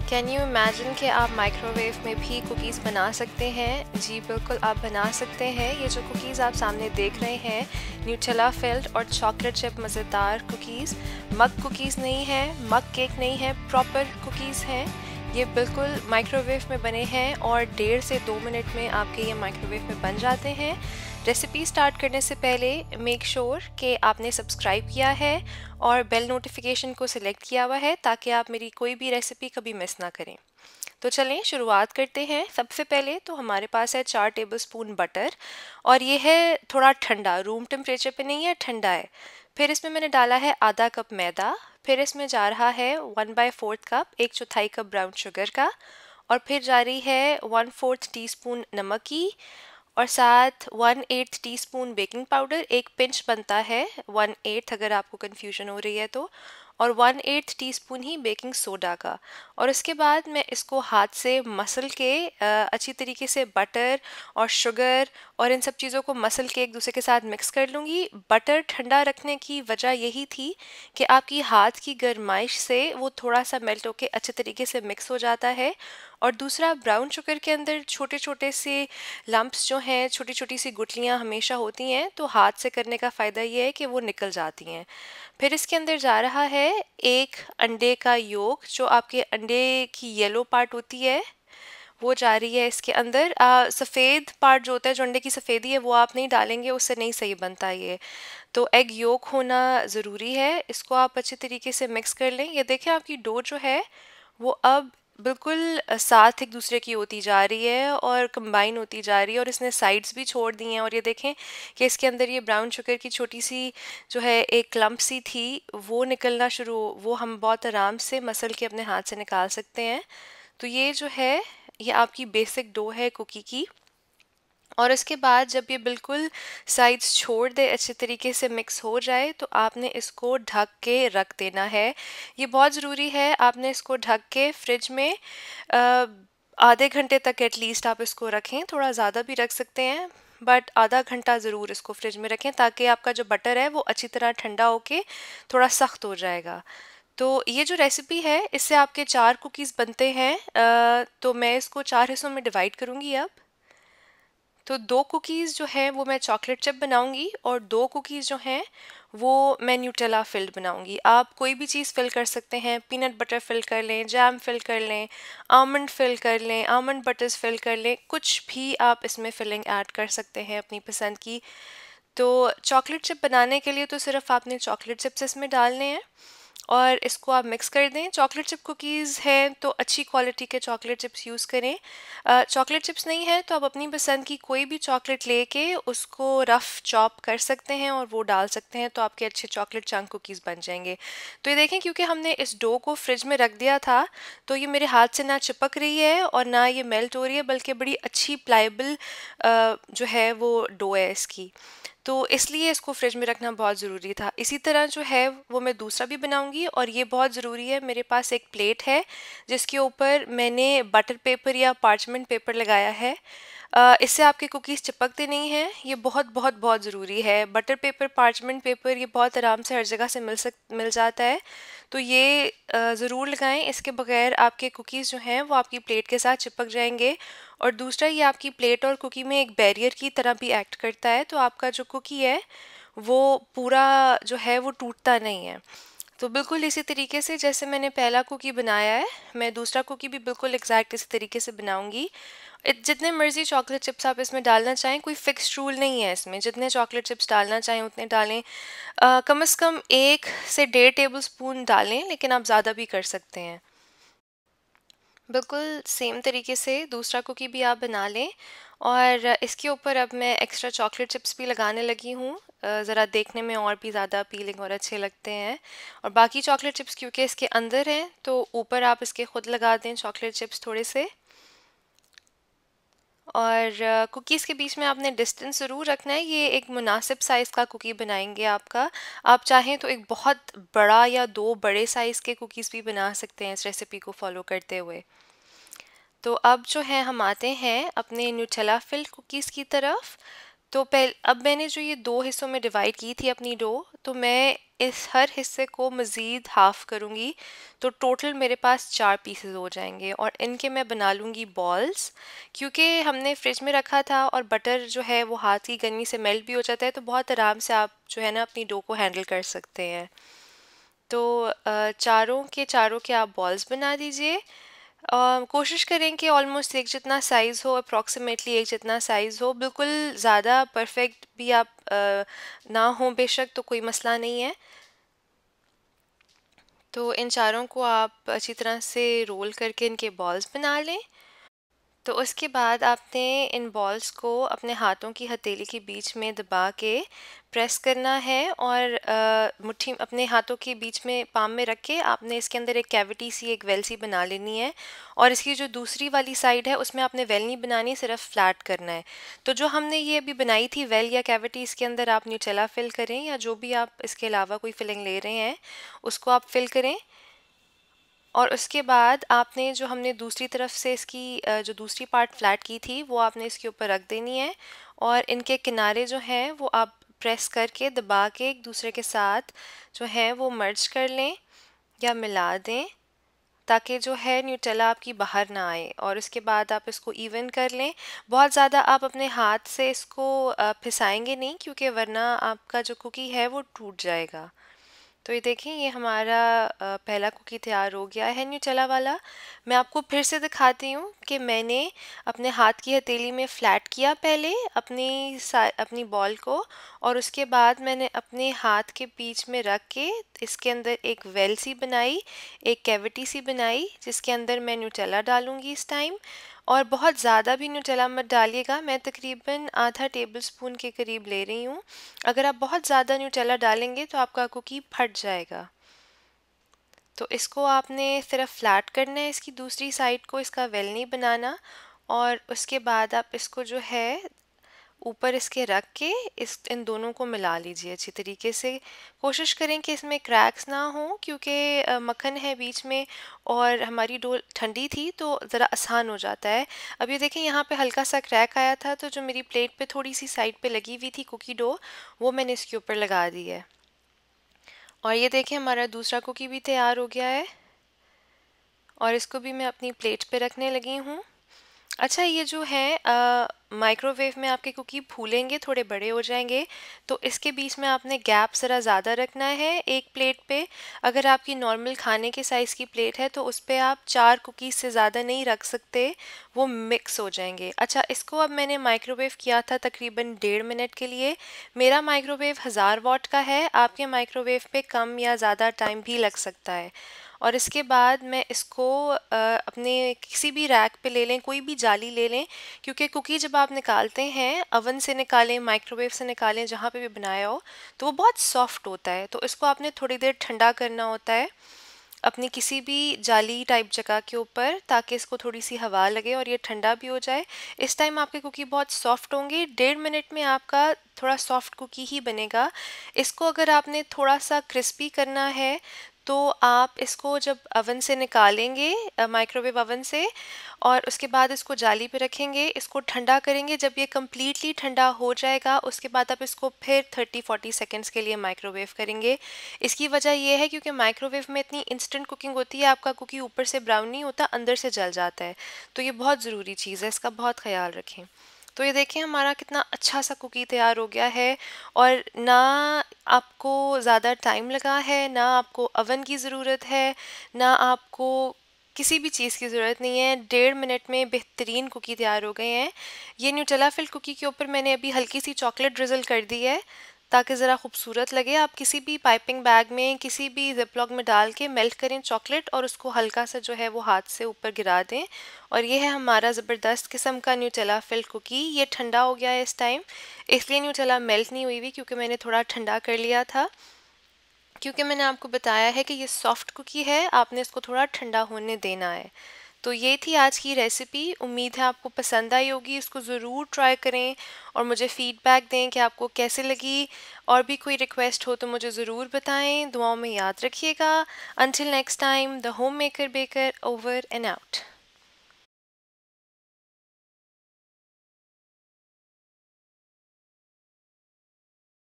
Can you imagine कि आप microwave में भी कुकीज़ बना सकते हैं? जी बिल्कुल, आप बना सकते हैं। ये जो कुकीज़ आप सामने देख रहे हैं, न्यूटेला फिल्ड और चॉकलेट चिप मज़ेदार कुकीज़, मग कुकीज़ नहीं है, मग केक नहीं है, प्रॉपर कुकीज़ हैं। ये बिल्कुल माइक्रोवेव में बने हैं और 1.5 से 2 मिनट में आपके ये माइक्रोवेव में बन जाते हैं। रेसिपी स्टार्ट करने से पहले मेक श्योर कि आपने सब्सक्राइब किया है और बेल नोटिफिकेशन को सिलेक्ट किया हुआ है ताकि आप मेरी कोई भी रेसिपी कभी मिस ना करें। तो चलें शुरुआत करते हैं। सबसे पहले तो हमारे पास है 4 टेबलस्पून बटर और ये है थोड़ा ठंडा, रूम टेम्परेचर पे नहीं है, ठंडा है। फिर इसमें मैंने डाला है आधा कप मैदा, फिर इसमें जा रहा है 1/4 कप, 1/4 कप ब्राउन शुगर का, और फिर जा रही है 1/4 टीस्पून नमक की, और साथ 1/8 टीस्पून बेकिंग पाउडर, एक पिंच बनता है 1/8 अगर आपको कन्फ्यूजन हो रही है तो, और 1/8 टीस्पून ही बेकिंग सोडा का। और उसके बाद मैं इसको हाथ से मसल के अच्छी तरीके से बटर और शुगर और इन सब चीज़ों को मसल के एक दूसरे के साथ मिक्स कर लूँगी। बटर ठंडा रखने की वजह यही थी कि आपकी हाथ की गरमाइश से वो थोड़ा सा मेल्ट होके अच्छे तरीके से मिक्स हो जाता है। और दूसरा, ब्राउन शुगर के अंदर छोटे छोटे से लम्प्स जो हैं, छोटी छोटी सी गुठलियाँ हमेशा होती हैं, तो हाथ से करने का फ़ायदा ये है कि वो निकल जाती हैं। फिर इसके अंदर जा रहा है एक अंडे का योक, जो आपके अंडे की येलो पार्ट होती है वो जा रही है इसके अंदर। सफ़ेद पार्ट जो होता है, जो अंडे की सफ़ेदी है, वो आप नहीं डालेंगे, उससे नहीं सही बनता ये। तो एग योक होना ज़रूरी है। इसको आप अच्छे तरीके से मिक्स कर लें। ये देखें आपकी डो जो है वो अब बिल्कुल साथ एक दूसरे की होती जा रही है और कंबाइन होती जा रही है, और इसने साइड्स भी छोड़ दी हैं। और ये देखें कि इसके अंदर ये ब्राउन शुगर की छोटी सी जो है एक क्लम्प सी थी, वो निकलना शुरू, वो हम बहुत आराम से मसल के अपने हाथ से निकाल सकते हैं। तो ये जो है ये आपकी बेसिक डो है कुकी की। और उसके बाद जब ये बिल्कुल साइड्स छोड़ दे, अच्छे तरीके से मिक्स हो जाए, तो आपने इसको ढक के रख देना है। ये बहुत ज़रूरी है। आपने इसको ढक के फ्रिज में आधे घंटे तक एटलीस्ट आप इसको रखें। थोड़ा ज़्यादा भी रख सकते हैं, बट आधा घंटा ज़रूर इसको फ्रिज में रखें ताकि आपका जो बटर है वो अच्छी तरह ठंडा होके थोड़ा सख्त हो जाएगा। तो ये जो रेसिपी है इससे आपके 4 कुकीज़ बनते हैं। तो मैं इसको 4 हिस्सों में डिवाइड करूँगी अब। तो 2 कुकीज़ जो हैं वो मैं चॉकलेट चिप बनाऊंगी और 2 कुकीज़ जो हैं वो मैं न्यूटेला फिल्ड बनाऊंगी। आप कोई भी चीज़ फिल कर सकते हैं, पीनट बटर फिल कर लें, जैम फिल कर लें, आमंड फिल कर लें, आमंड बटर्स फिल कर लें, कुछ भी आप इसमें फिलिंग ऐड कर सकते हैं अपनी पसंद की। तो चॉकलेट चिप बनाने के लिए तो सिर्फ आपने चॉकलेट चिप्स इसमें डालने हैं और इसको आप मिक्स कर दें। चॉकलेट चिप कुकीज़ हैं तो अच्छी क्वालिटी के चॉकलेट चिप्स यूज़ करें। चॉकलेट चिप्स नहीं है तो आप अपनी पसंद की कोई भी चॉकलेट लेके उसको रफ़ चॉप कर सकते हैं और वो डाल सकते हैं, तो आपके अच्छे चॉकलेट चंक कुकीज़ बन जाएंगे। तो ये देखें, क्योंकि हमने इस डो को फ्रिज में रख दिया था तो ये मेरे हाथ से ना चिपक रही है और ना ये मेल्ट हो रही है, बल्कि बड़ी अच्छी प्लाइबल जो है वो डो है इसकी। तो इसलिए इसको फ्रिज में रखना बहुत ज़रूरी था। इसी तरह जो है वो मैं दूसरा भी बनाऊंगी, और ये बहुत ज़रूरी है। मेरे पास एक प्लेट है जिसके ऊपर मैंने बटर पेपर या पार्चमेंट पेपर लगाया है। इससे आपके कुकीज़ चिपकते नहीं हैं। ये बहुत बहुत बहुत ज़रूरी है। बटर पेपर, पार्चमेंट पेपर, ये बहुत आराम से हर जगह से मिल जाता है, तो ये ज़रूर लगाएं। इसके बगैर आपके कुकीज़ जो हैं वो आपकी प्लेट के साथ चिपक जाएंगे। और दूसरा, ये आपकी प्लेट और कुकी में एक बैरियर की तरह भी एक्ट करता है, तो आपका जो कुकी है वो पूरा जो है वो टूटता नहीं है। तो बिल्कुल इसी तरीके से जैसे मैंने पहला कुकी बनाया है, मैं दूसरा कुकी भी बिल्कुल एग्जैक्ट इसी तरीके से बनाऊंगी। जितने मर्जी चॉकलेट चिप्स आप इसमें डालना चाहें, कोई फिक्स रूल नहीं है इसमें। जितने चॉकलेट चिप्स डालना चाहें उतने डालें। कम से कम 1 से 1.5 टेबल स्पून डालें, लेकिन आप ज़्यादा भी कर सकते हैं। बिल्कुल सेम तरीके से दूसरा कुकी भी आप बना लें, और इसके ऊपर अब मैं एक्स्ट्रा चॉकलेट चिप्स भी लगाने लगी हूँ, ज़रा देखने में और भी ज़्यादा अपीलिंग और अच्छे लगते हैं। और बाकी चॉकलेट चिप्स क्योंकि इसके अंदर हैं तो ऊपर आप इसके खुद लगा दें चॉकलेट चिप्स थोड़े से। और कुकीज़ के बीच में आपने डिस्टेंस ज़रूर रखना है। ये एक मुनासिब साइज़ का कुकी बनाएंगे आपका। आप चाहें तो एक बहुत बड़ा या 2 बड़े साइज़ के कुकीज़ भी बना सकते हैं इस रेसिपी को फॉलो करते हुए। तो अब जो है हम आते हैं अपने न्यूटेला फिल्ड कुकीज़ की तरफ। तो अब मैंने जो ये 2 हिस्सों में डिवाइड की थी अपनी डो, तो मैं इस हर हिस्से को मज़ीद हाफ़ करूँगी, तो टोटल मेरे पास 4 पीसेस हो जाएंगे और इनके मैं बना लूँगी बॉल्स। क्योंकि हमने फ्रिज में रखा था और बटर जो है वो हाथ की गर्मी से मेल्ट भी हो जाता है, तो बहुत आराम से आप जो है ना अपनी डो को हैंडल कर सकते हैं। तो चारों के आप बॉल्स बना दीजिए। कोशिश करें कि ऑलमोस्ट एक जितना साइज़ हो, अप्रॉक्सीमेटली एक जितना साइज़ हो। बिल्कुल ज़्यादा परफेक्ट भी आप ना हो बेशक, तो कोई मसला नहीं है। तो इन चारों को आप अच्छी तरह से रोल करके इनके बॉल्स बना लें। तो उसके बाद आपने इन बॉल्स को अपने हाथों की हथेली के बीच में दबा के प्रेस करना है और मुट्ठी अपने हाथों के बीच में पाम में रख के आपने इसके अंदर एक कैविटी सी, एक वेल सी बना लेनी है। और इसकी जो दूसरी वाली साइड है उसमें आपने वेल नहीं बनानी, सिर्फ फ्लैट करना है। तो जो हमने ये अभी बनाई थी वेल या कैविटी, इसके अंदर आप न्यूटेला फिल करें या जो भी आप इसके अलावा कोई फिलिंग ले रहे हैं उसको आप फिल करें। और उसके बाद आपने जो हमने दूसरी तरफ से इसकी जो दूसरी पार्ट फ्लैट की थी वो आपने इसके ऊपर रख देनी है और इनके किनारे जो हैं वो आप प्रेस करके दबा के एक दूसरे के साथ जो है वो मर्ज कर लें या मिला दें, ताकि जो है न्यूटेला आपकी बाहर ना आए। और उसके बाद आप इसको इवन कर लें। बहुत ज़्यादा आप अपने हाथ से इसको फिसाएंगे नहीं, क्योंकि वरना आपका जो कुकी है वो टूट जाएगा। तो ये देखें, ये हमारा पहला कुकी तैयार हो गया है न्यूटेला वाला। मैं आपको फिर से दिखाती हूँ कि मैंने अपने हाथ की हथेली में फ्लैट किया पहले अपनी बॉल को, और उसके बाद मैंने अपने हाथ के बीच में रख के इसके अंदर एक वेल सी बनाई, एक कैविटी सी बनाई, जिसके अंदर मैं न्यूटेला डालूंगी इस टाइम। और बहुत ज़्यादा भी न्यूटेला मत डालिएगा, मैं तकरीबन आधा टेबल स्पून के करीब ले रही हूँ। अगर आप बहुत ज़्यादा न्यूटेला डालेंगे तो आपका कुकी फट जाएगा। तो इसको आपने सिर्फ फ्लैट करना है, इसकी दूसरी साइड को, इसका वेल नहीं बनाना। और उसके बाद आप इसको जो है ऊपर इसके रख के इन दोनों को मिला लीजिए अच्छी तरीके से। कोशिश करें कि इसमें क्रैक्स ना हो, क्योंकि मक्खन है बीच में और हमारी डो ठंडी थी तो ज़रा आसान हो जाता है। अब ये देखें, यहाँ पे हल्का सा क्रैक आया था, तो जो मेरी प्लेट पे थोड़ी सी साइड पे लगी हुई थी कुकी डो, वो मैंने इसके ऊपर लगा दी है। और ये देखें, हमारा दूसरा कुकी भी तैयार हो गया है और इसको भी मैं अपनी प्लेट पे रखने लगी हूँ। अच्छा, ये जो है माइक्रोवेव में आपके कुकी फूलेंगे, थोड़े बड़े हो जाएंगे, तो इसके बीच में आपने गैप ज़रा ज़्यादा रखना है एक प्लेट पे। अगर आपकी नॉर्मल खाने के साइज़ की प्लेट है तो उस पर आप 4 कुकीज़ से ज़्यादा नहीं रख सकते, वो मिक्स हो जाएंगे। अच्छा, इसको अब मैंने माइक्रोवेव किया था तकरीबन 1.5 मिनट के लिए। मेरा माइक्रोवेव 1000 वाट का है, आपके माइक्रोवेव पे कम या ज़्यादा टाइम भी लग सकता है। और इसके बाद मैं इसको अपने किसी भी रैक पे ले लें, कोई भी जाली ले लें, क्योंकि कुकी जब आप निकालते हैं अवन से निकालें, माइक्रोवेव से निकालें, जहाँ पे भी बनाया हो, तो वो बहुत सॉफ्ट होता है। तो इसको आपने थोड़ी देर ठंडा करना होता है अपनी किसी भी जाली टाइप जगह के ऊपर, ताकि इसको थोड़ी सी हवा लगे और ये ठंडा भी हो जाए। इस टाइम आपके कुकी बहुत सॉफ्ट होंगे। 1.5 मिनट में आपका थोड़ा सॉफ्ट कुकी ही बनेगा। इसको अगर आपने थोड़ा सा क्रिस्पी करना है तो आप इसको जब अवन से निकालेंगे, माइक्रोवेव अवन से, और उसके बाद इसको जाली पे रखेंगे, इसको ठंडा करेंगे। जब ये कम्प्लीटली ठंडा हो जाएगा उसके बाद आप इसको फिर 30-40 सेकेंड्स के लिए माइक्रोवेव करेंगे। इसकी वजह यह है क्योंकि माइक्रोवेव में इतनी इंस्टेंट कुकिंग होती है, आपका कुकी ऊपर से ब्राउन नहीं होता, अंदर से जल जाता है। तो ये बहुत ज़रूरी चीज़ है, इसका बहुत ख्याल रखें। तो ये देखें, हमारा कितना अच्छा सा कुकी तैयार हो गया है और ना आपको ज़्यादा टाइम लगा है, ना आपको अवन की ज़रूरत है, ना आपको किसी भी चीज़ की ज़रूरत नहीं है। 1.5 मिनट में बेहतरीन कुकी तैयार हो गए हैं। ये न्यूटेला फिल कुकी के ऊपर मैंने अभी हल्की सी चॉकलेट ड्रिजल कर दी है ताकि ज़रा खूबसूरत लगे। आप किसी भी पाइपिंग बैग में, किसी भी जिपलॉक में डाल के मेल्ट करें चॉकलेट और उसको हल्का सा जो है वो हाथ से ऊपर गिरा दें। और ये है हमारा ज़बरदस्त किस्म का न्यूटेला फिल कुकी। ये ठंडा हो गया है इस टाइम, इसलिए न्यूटेला मेल्ट नहीं हुई क्योंकि मैंने थोड़ा ठंडा कर लिया था। क्योंकि मैंने आपको बताया है कि ये सॉफ्ट कुकी है, आपने इसको थोड़ा ठंडा होने देना है। तो ये थी आज की रेसिपी। उम्मीद है आपको पसंद आई होगी। इसको ज़रूर ट्राई करें और मुझे फ़ीडबैक दें कि आपको कैसे लगी। और भी कोई रिक्वेस्ट हो तो मुझे ज़रूर बताएं। दुआओं में याद रखिएगा। Until next time, the home maker baker, over and out.